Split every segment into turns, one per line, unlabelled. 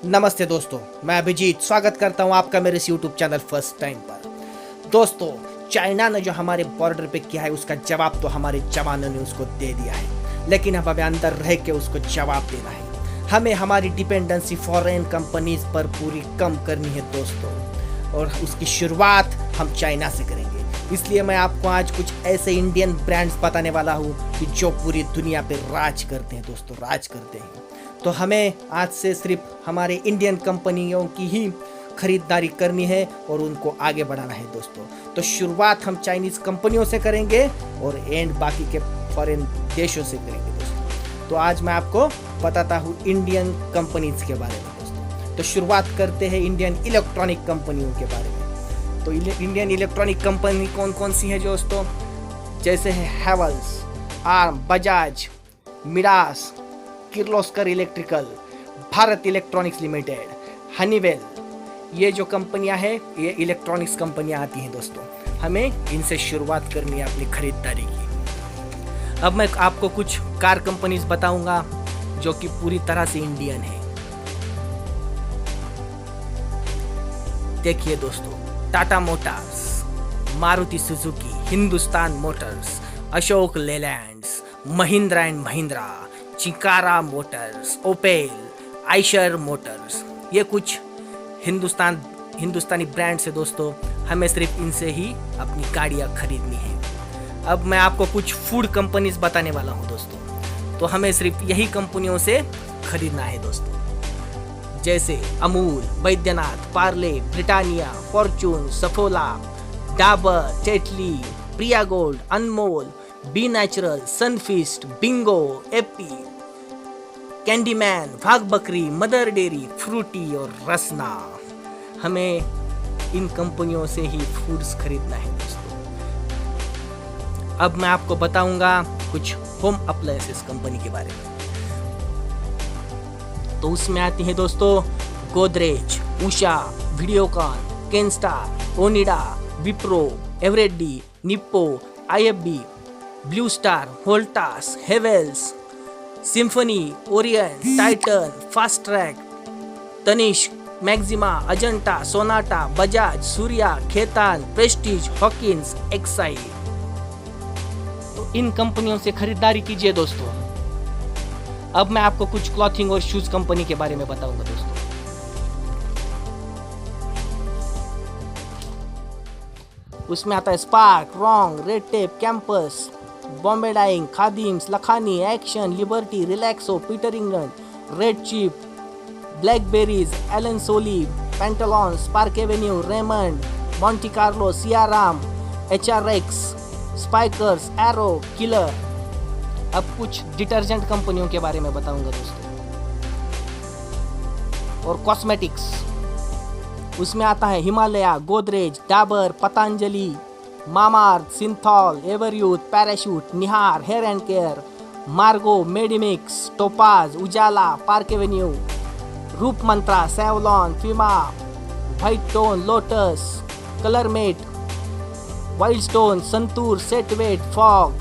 नमस्ते दोस्तों, मैं अभिजीत स्वागत करता हूं आपका मेरे इस यूट्यूब चैनल फर्स्ट टाइम पर। दोस्तों, चाइना ने जो हमारे बॉर्डर पे किया है उसका जवाब तो हमारे जवानों ने उसको दे दिया है, लेकिन अब हमें अंदर रह के उसको जवाब देना है। हमें हमारी डिपेंडेंसी फॉरेन कंपनीज पर पूरी कम करनी है दोस्तों, और उसकी शुरुआत हम चाइना से करेंगे। इसलिए मैं आपको आज कुछ ऐसे इंडियन ब्रांड्स बताने वाला हूँ कि जो पूरी दुनिया पे राज करते हैं दोस्तों, राज करते हैं। तो हमें आज से सिर्फ हमारे इंडियन कंपनियों की ही खरीदारी करनी है और उनको आगे बढ़ाना है दोस्तों। तो शुरुआत हम चाइनीज कंपनियों से करेंगे और एंड बाकी के फॉरेन देशों से करेंगे दोस्तों। तो आज मैं आपको बताता हूँ इंडियन कंपनीज के बारे में दोस्तों। तो शुरुआत करते हैं इंडियन इलेक्ट्रॉनिक कंपनियों के बारे में। तो इंडियन इलेक्ट्रॉनिक कंपनी कौन कौन सी है दोस्तों? जैसे है हैवेल्स, आर्म, बजाज, मिरास, Kirloskar electrical, Bharat electronics limited, Honeywell. ये जो कंपनियां हैं ये इलेक्ट्रॉनिक्स कंपनियां आती हैं दोस्तों। हमें इनसे शुरुआत करनी है अपनी खरीदारी की। अब मैं आपको कुछ कार कंपनीज बताऊंगा जो कि पूरी तरह से इंडियन है। देखिए दोस्तों, Tata motors, Maruti Suzuki, Hindustan motors, Ashok Leylands, Mahindra and Mahindra, Chikara motors, Opel, Eicher motors. ये कुछ हिंदुस्तानी ब्रांड्स है दोस्तों। हमें सिर्फ इनसे ही अपनी गाड़ियाँ खरीदनी है। अब मैं आपको कुछ फूड कंपनीज बताने वाला हूँ दोस्तों। तो हमें सिर्फ यही कंपनियों से खरीदना है दोस्तों, जैसे Amul, Baidyanath, Parle, Britannia, Fortune, Saffola, Dabur, Tetley, Priya gold, Anmol, be natural, Sunfeast, Bingo, एपी, Candyman, Wagh Bakri, mother dairy, Frooti और रसना। हमें इन कंपनियों से ही फूड्स खरीदना है दोस्तों। अब मैं आपको बताऊंगा कुछ होम अप्लायंसेस कंपनी के बारे में। तो उसमें आती है दोस्तों Godrej, Usha, Videocon, Kenstar, Onida, Wipro, Eveready, Nippo, IFB, blue star, Voltas, Havells, Symphony, Orion, Titan, fast track, Tanishq, Maxima, Ajanta, Sonata, Bajaj, Surya, Khaitan, Prestige, Hawkins, Exide. तो इन कंपनियों से खरीदारी कीजिए दोस्तों। अब मैं आपको कुछ क्लॉथिंग और शूज कंपनी के बारे में बताऊंगा दोस्तों। उसमें आता है स्पार्क, रॉन्ग, red tape, campus, Bombay dyeing, Khadims, Lakhani, action, Liberty, Relaxo, Peter England, red chief, Blackberrys, Allen Solly, Pantaloon, spark avenue, Raymond, Monte Carlo, Siyaram, HRX, Spykars, Arrow, Killer. अब कुछ डिटर्जेंट कंपनियों के बारे में बताऊंगा दोस्तों। और कॉस्मेटिक्स, उसमें आता है Himalaya, Godrej, Dabur, Patanjali, Mamaearth, Cinthol, Everyuth, Parachute, Nihar, hair and care, Margo, Medimix, Topaz, Ujala, park avenue, Roop Mantra, Savlon, Fiama, white tone, Lotus, Colormate, wild stone, Santoor, Set Wet, Fogg,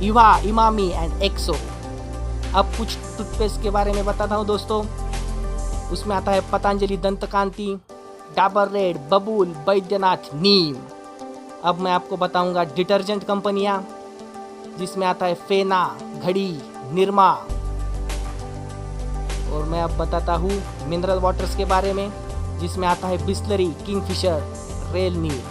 Eva, Emami and Exo. अब कुछ टूथपेस्ट के बारे में बताता हूँ दोस्तों। उसमें आता है पतंजलि दंतकांति, डाबर रेड, बबूल, बैद्यनाथ, नीम। अब मैं आपको बताऊंगा डिटर्जेंट कंपनियां, जिसमें आता है फेना, घड़ी, निरमा। और मैं अब बताता हूँ मिनरल वाटर्स के बारे में, जिसमें आता है बिस्लरी, किंगफिशर, रेल नीर।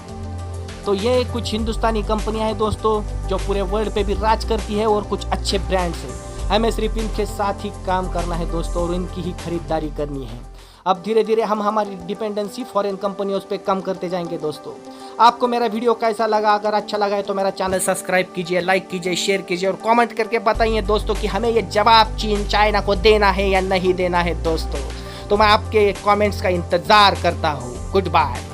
तो ये कुछ हिंदुस्तानी कंपनियां हैं दोस्तों जो पूरे वर्ल्ड पे भी राज करती है और कुछ अच्छे ब्रांड्स हैं। हमें सिर्फ इनके साथ ही काम करना है दोस्तों और इनकी ही खरीदारी करनी है। अब धीरे धीरे हम हमारी डिपेंडेंसी फॉरेन कंपनियों पे कम करते जाएंगे दोस्तों। आपको मेरा वीडियो कैसा लगा? अगर अच्छा लगा है तो मेरा चैनल सब्सक्राइब कीजिए, लाइक कीजिए, शेयर कीजिए और कमेंट करके बताइए दोस्तों कि हमें ये जवाब चीन चाइना को देना है या नहीं देना है दोस्तों। तो मैं आपके कमेंट्स का इंतजार करता हूँ। Good bye.